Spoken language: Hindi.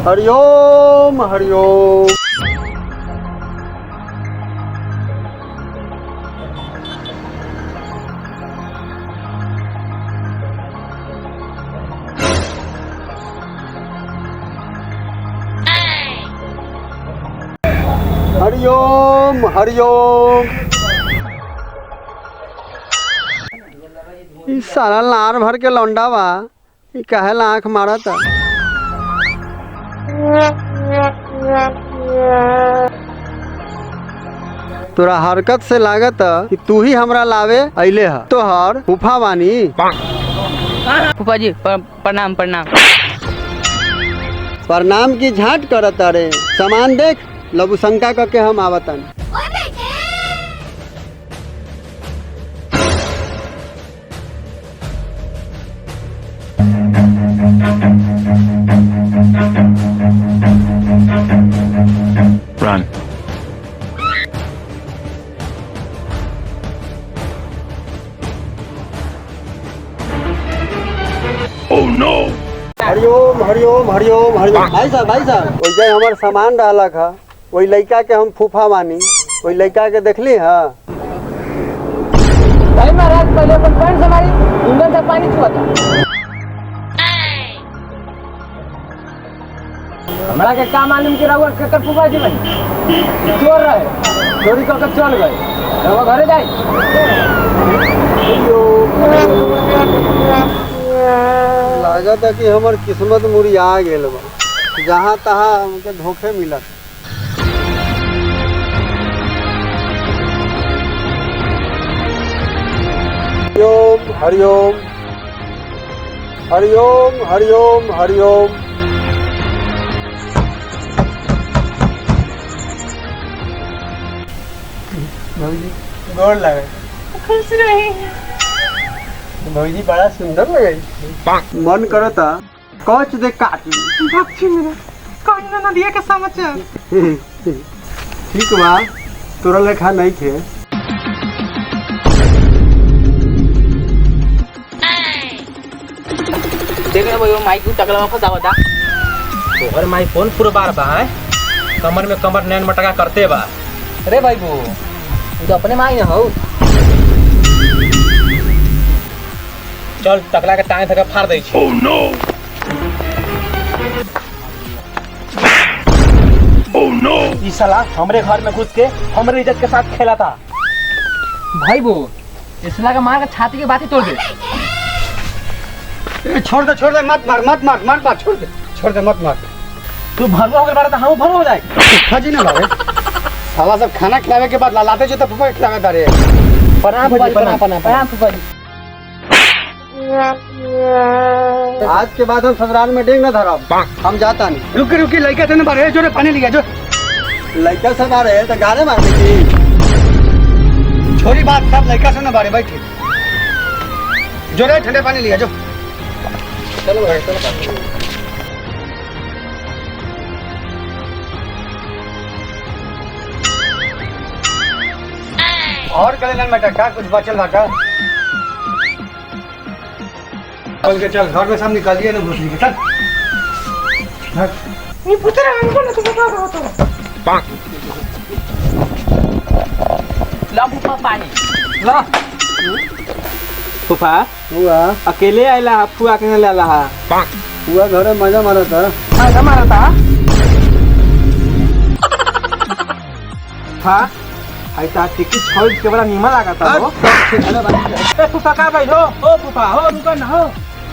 हरिओम हरिओम। हरिओम हरिओम। इस सारा लार भर के लौंडा बा, ई काहे ला आँख मारता। तोरा हरकत से लागत कि तू ही हमरा लावे अइले ह। तोहर फूफा बानी। फूफा जी प्रणाम प्रणाम। प्रणाम की झांट करत रे। सामान देख, लघु शंका करके हम आवतन। Run. Oh no! Hariom Hariom Hariom Hariom. भाई साहब वही हमार सामान डालक है, वही लड़का के हम फूफा बानी, वही लड़का के देखली है। भाई महाराज पहले अपन पैंट से मारी, इंजन से पानी छुआ था। हमरा के का मालूम कि रउआ केकर फूफा जी बनी। चोर रहे, चोरी करके चल गए। रउआ घरे जाई। लागत है कि हमार किस्मत मुरिया गेल बा, जहाँ तहाँ हमके धोखे मिलत। हरिओम हरिओम हरिओम हरिओम हरिओम। भौजी गोर लगे। खुश रही। भौजी बड़ा सुंदर लगे। मन करता कच दे काट ली। भक्ति मेरा कौन ना नदिया के समाचार। ठीक बा, तोरा लेखा नहीं थे। देख रहे भाई वो माइक को टकला में फंसा बता। तोहर माई फोन पूरा बार बा है, कमर में कमर नैन मटका करते बा। अरे भाई वो तो अपने माई ना हो। चल टकला के टांग धके फाड़ दे छी। Oh no! Oh no! ई साला हमरे घर में घुस के हमरे इज्जत के साथ खेला था। भाई वो इसला का मार के छाती के बात ही तोड़ दे। छोड़ दे मत मार छोड़ दे मत मार। तू भरवा होकर बारा था, हम भरवा हो जाए। खाजी ना बारे साला सब खाना खिलावे के बाद लाते जो तो फुफा खिलावे तारे। प्रणाम फूफा जी, प्रणाम प्रणाम फूफा जी। आज के बाद हम ससुराल में डेंग ना धरब। हम जाता नहीं। रुकी लड़का से ना बारे जो पानी लिया जो लड़का से बारे तो गारे मारने की छोरी बात, सब लड़का से ना बारे बैठे जो रे ठंडे पानी लिया जो। चलो भाई चलो। और कलेलन बेटा क्या कुछ बचल बाटा? चल के चल, घर में सब निकालिए ना भूसरी के। चल ये पुत्र हमको ना तो बता रहा तो। ला फूफा पानी। ला फूफा हुआ अकेले आइला, फुआ के ले आला। हुआ घर में मजा मारा था। मजा मारा था। हाँ आई ता टिकट छोड़ के बड़ा नीमा लगा था वो। ए फूफा का भाई हो? ओ फूफा हो रुको ना हो।